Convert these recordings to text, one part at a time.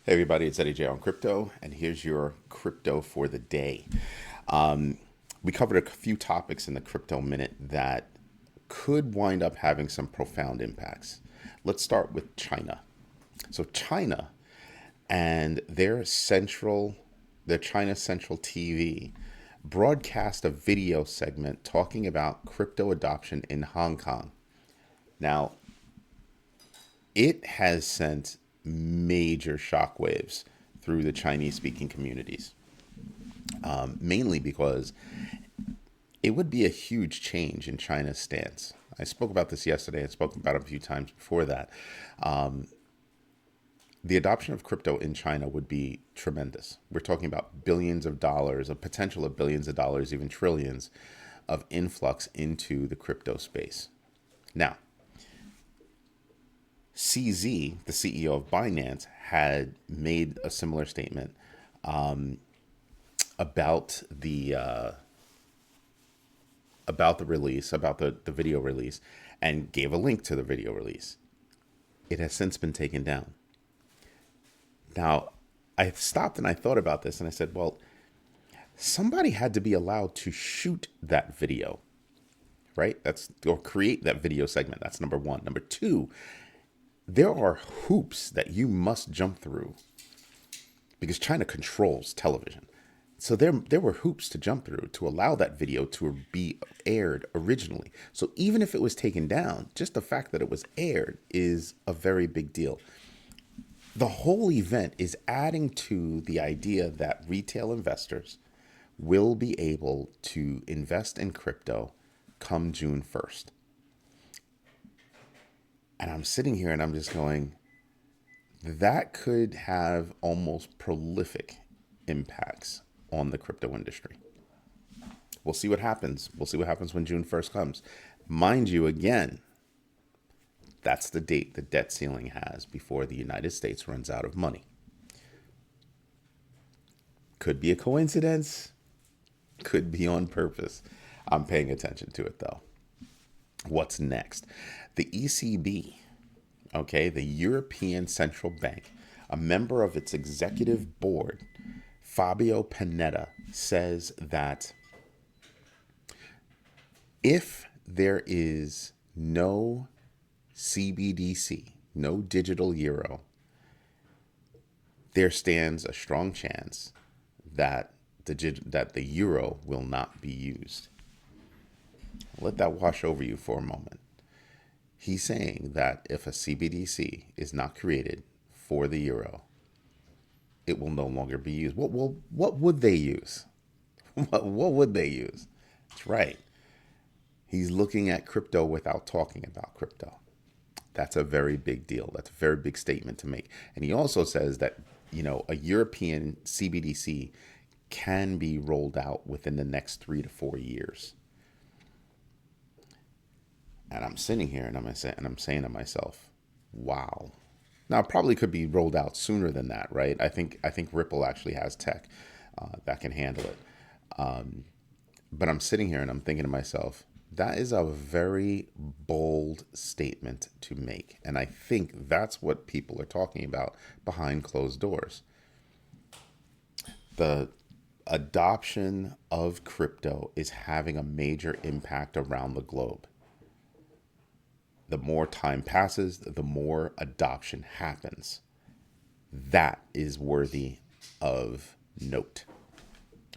Hey everybody, it's Eddie J on crypto, and here's your crypto for the day. Um, we covered a few topics in the crypto minute that could wind up having some profound impacts. Let's start with China. So China and their China Central TV broadcast a video segment talking about crypto adoption in Hong Kong. Now, it has sent major shockwaves through the Chinese speaking communities, mainly because it would be a huge change in China's stance. I spoke about this yesterday. I spoke about it a few times before that. The adoption of crypto in China would be tremendous. We're talking about billions of dollars, a potential of billions of dollars, even trillions of influx into the crypto space. Now, CZ, the CEO of Binance, had made a similar statement about the release, about the video release, and gave a link to the video release. It has since been taken down. Now, I stopped and I thought about this, and I said, well, somebody had to be allowed to shoot that video, right? Or create that video segment. That's number one. Number two, there are hoops that you must jump through because China controls television. So there were hoops to jump through to allow that video to be aired originally. So even if it was taken down, just the fact that it was aired is a very big deal. The whole event is adding to the idea that retail investors will be able to invest in crypto come June 1st. And I'm sitting here and I'm just going, that could have almost prolific impacts on the crypto industry. We'll see what happens. We'll see what happens when June 1st comes. Mind you, again, that's the date the debt ceiling has before the United States runs out of money. Could be a coincidence, could be on purpose. I'm paying attention to it though. What's next? The ECB, okay, the European Central Bank, a member of its executive board, Fabio Panetta, says that if there is no CBDC, no digital euro, there stands a strong chance that the euro will not be used. Let that wash over you for a moment. He's saying that if a CBDC is not created for the euro, it will no longer be used. What would they use? What would they use? That's right. He's looking at crypto without talking about crypto. That's a very big deal. That's a very big statement to make. And he also says that, a European CBDC can be rolled out within the next 3 to 4 years. And I'm sitting here and I'm saying to myself, wow. Now, it probably could be rolled out sooner than that, right? I think Ripple actually has tech that can handle it. But I'm sitting here and I'm thinking to myself, that is a very bold statement to make. And I think that's what people are talking about behind closed doors. The adoption of crypto is having a major impact around the globe. The more time passes, the more adoption happens. That is worthy of note.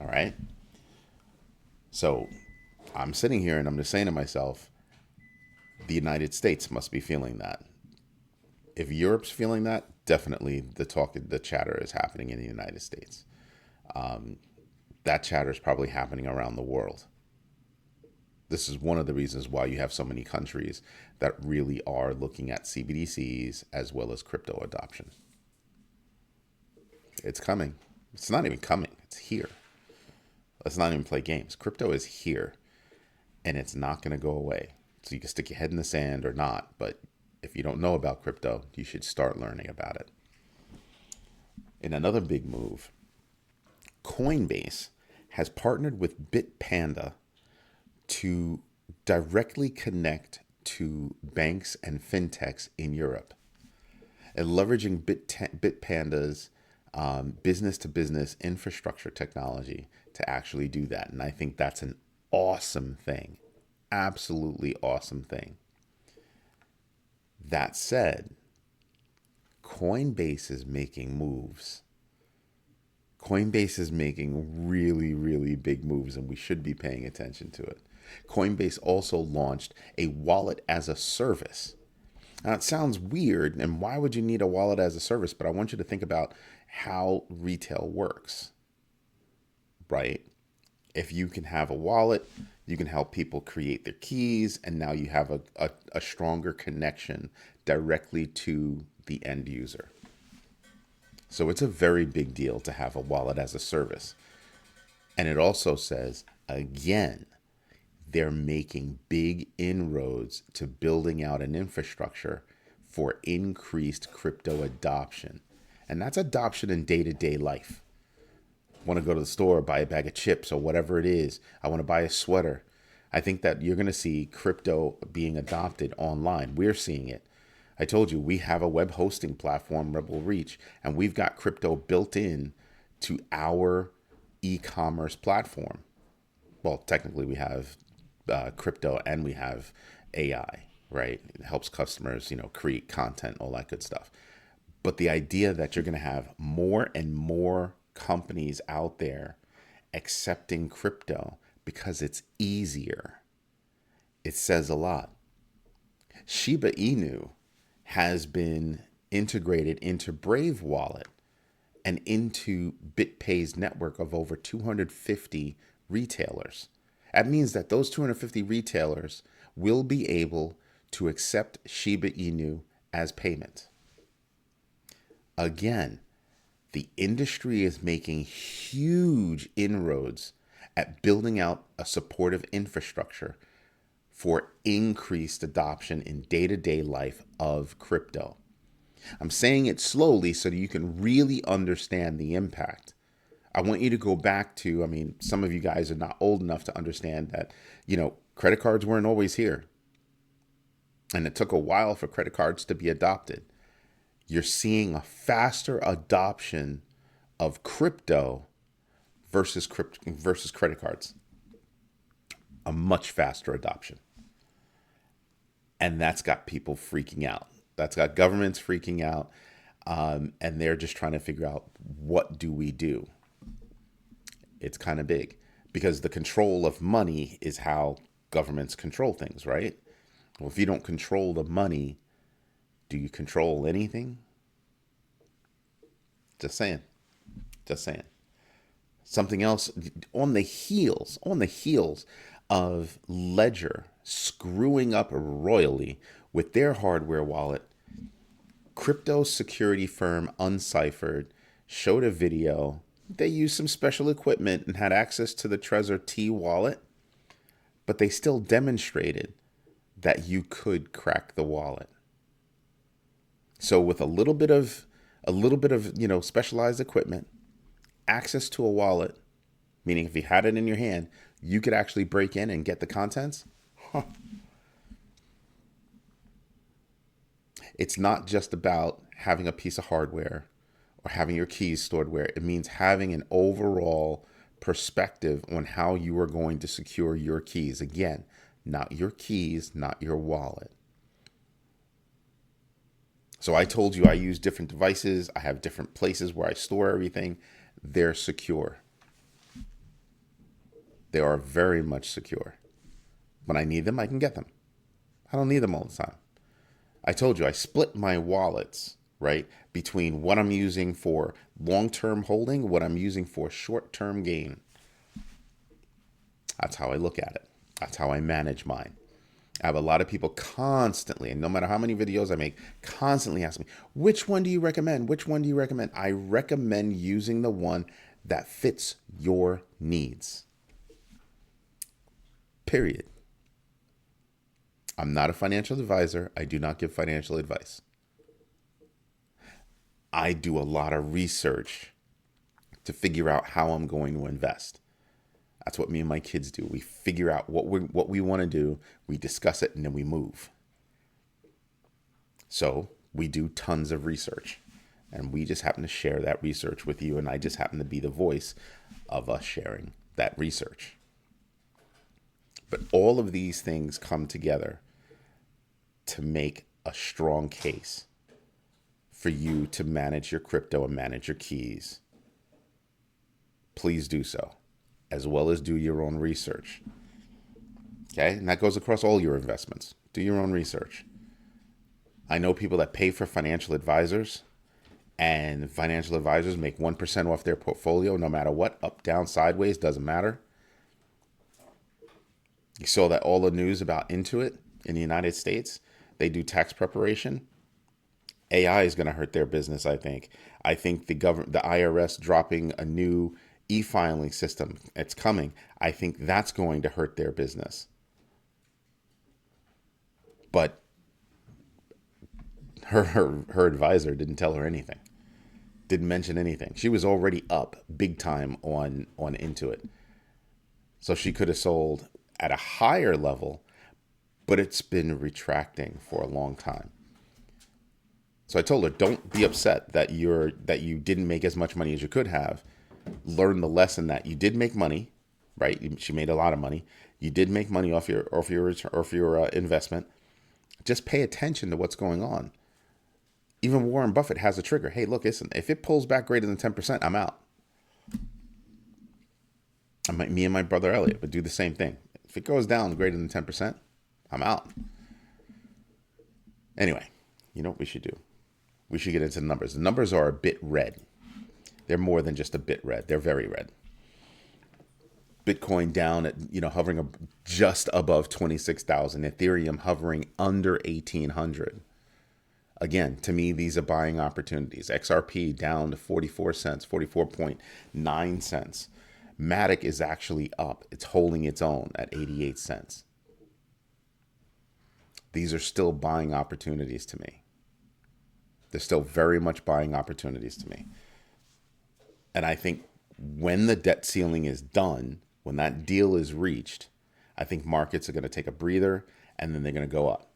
All right. So I'm sitting here and I'm just saying to myself, the United States must be feeling that. If Europe's feeling that, definitely the chatter is happening in the United States. That chatter is probably happening around the world. This is one of the reasons why you have so many countries that really are looking at CBDCs as well as crypto adoption. It's coming. It's not even coming. It's here. Let's not even play games. Crypto is here and it's not going to go away. So you can stick your head in the sand or not. But if you don't know about crypto, you should start learning about it. In another big move, Coinbase has partnered with Bitpanda to directly connect to banks and fintechs in Europe, and leveraging Bitpanda's business to business infrastructure technology to actually do that. And I think that's an awesome thing. Absolutely awesome thing. That said, Coinbase is making moves. Coinbase is making really, really big moves, and we should be paying attention to it. Coinbase also launched a wallet as a service. Now, it sounds weird, and why would you need a wallet as a service? But I want you to think about how retail works, right? If you can have a wallet, you can help people create their keys, and now you have a stronger connection directly to the end user. So it's a very big deal to have a wallet as a service. And it also says, again, they're making big inroads to building out an infrastructure for increased crypto adoption. And that's adoption in day-to-day life. Want to go to the store, buy a bag of chips or whatever it is. I want to buy a sweater. I think that you're going to see crypto being adopted online. We're seeing it. I told you we have a web hosting platform, Rebel Reach, and we've got crypto built in to our e-commerce platform. Well, technically we have crypto and we have AI, right? It helps customers, create content, all that good stuff. But the idea that you're going to have more and more companies out there accepting crypto because it's easier, it says a lot. Shiba Inu has been integrated into Brave Wallet and into BitPay's network of over 250 retailers. That means that those 250 retailers will be able to accept Shiba Inu as payment. Again, the industry is making huge inroads at building out a supportive infrastructure for increased adoption in day-to-day life of crypto. I'm saying it slowly so that you can really understand the impact. I want you to go back to, some of you guys are not old enough to understand that, credit cards weren't always here. And it took a while for credit cards to be adopted. You're seeing a faster adoption of crypto versus credit cards. A much faster adoption. And that's got people freaking out. That's got governments freaking out. And they're just trying to figure out, what do we do? It's kind of big because the control of money is how governments control things, right? Well, if you don't control the money, do you control anything? Just saying. Something else on the heels of Ledger screwing up royally with their hardware wallet, crypto security firm Unciphered showed a video. They used some special equipment and had access to the Trezor T wallet, but they still demonstrated that you could crack the wallet. So with a little bit of specialized equipment, access to a wallet, meaning if you had it in your hand, you could actually break in and get the contents. It's not just about having a piece of hardware or having your keys stored where. It means having an overall perspective on how you are going to secure your keys. Again, not your keys, not your wallet. So I told you I use different devices. I have different places where I store everything. They're secure. They are very much secure. When I need them, I can get them. I don't need them all the time. I told you I split my wallets, right, between what I'm using for long-term holding, what I'm using for short-term gain. That's how I look at it. That's how I manage mine. I have a lot of people constantly, and no matter how many videos I make, constantly ask me, which one do you recommend? Which one do you recommend? I recommend using the one that fits your needs. Period. I'm not a financial advisor. I do not give financial advice. I do a lot of research to figure out how I'm going to invest. That's what me and my kids do. We figure out what we want to do, we discuss it, and then we move. So we do tons of research. And we just happen to share that research with you, and I just happen to be the voice of us sharing that research. But all of these things come together to make a strong case for you to manage your crypto and manage your keys. Please do so, as well as do your own research. Okay? And that goes across all your investments. Do your own research. I know people that pay for financial advisors, and financial advisors make 1% off their portfolio no matter what, up, down, sideways, doesn't matter. You saw that all the news about Intuit in the United States. They do tax preparation. AI is going to hurt their business, I think. I think the IRS dropping a new e-filing system, it's coming. I think that's going to hurt their business. But her advisor didn't tell her anything. Didn't mention anything. She was already up big time on Intuit. So she could have sold at a higher level, but it's been retracting for a long time. So I told her, don't be upset that you didn't make as much money as you could have. Learn the lesson that you did make money, right? She made a lot of money. You did make money off your investment. Just pay attention to what's going on. Even Warren Buffett has a trigger. Hey, look, listen, if it pulls back greater than 10%, I'm out. Me and my brother Elliot would do the same thing. If it goes down greater than 10%, I'm out. Anyway, you know what we should do? We should get into the numbers. The numbers are a bit red. They're more than just a bit red. They're very red. Bitcoin down at, hovering just above 26,000. Ethereum hovering under 1,800. Again, to me, these are buying opportunities. XRP down to 44 cents, 44.9 cents. Matic is actually up. It's holding its own at 88 cents. These are still buying opportunities to me. They're still very much buying opportunities to me. And I think when the debt ceiling is done, when that deal is reached, I think markets are going to take a breather and then they're going to go up.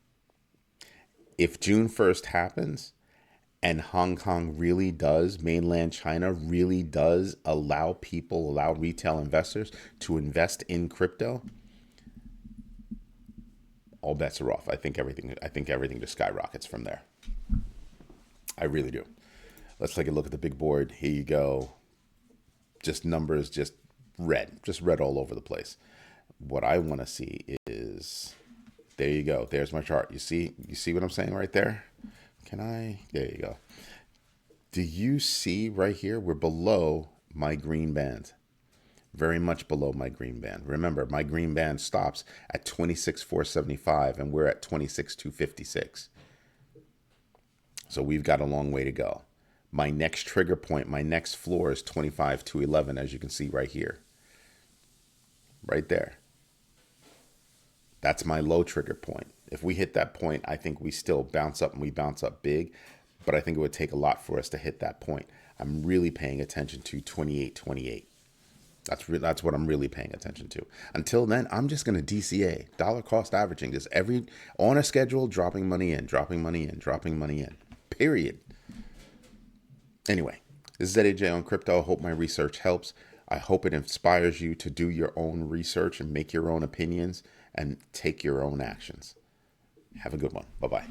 If June 1st happens and Hong Kong really does, mainland China really does allow retail investors to invest in crypto, all bets are off. I think everything just skyrockets from there. I really do. Let's take a look at the big board. Here you go. Just numbers, just red all over the place. What I want to see is, there you go. There's my chart. You see what I'm saying right there? There you go. Do you see right here? We're below my green band. Very much below my green band. Remember, my green band stops at 26,475 and we're at 26,256. So we've got a long way to go. My next trigger point, my next floor is 25,211, as you can see right here. Right there. That's my low trigger point. If we hit that point, I think we still bounce up, and we bounce up big, but I think it would take a lot for us to hit that point. I'm really paying attention to 28.28. That's what I'm really paying attention to. Until then, I'm just going to DCA, dollar cost averaging, just on a schedule, dropping money in, period. Anyway, this is Eddie J on crypto. I hope my research helps. I hope it inspires you to do your own research and make your own opinions and take your own actions. Have a good one. Bye-bye.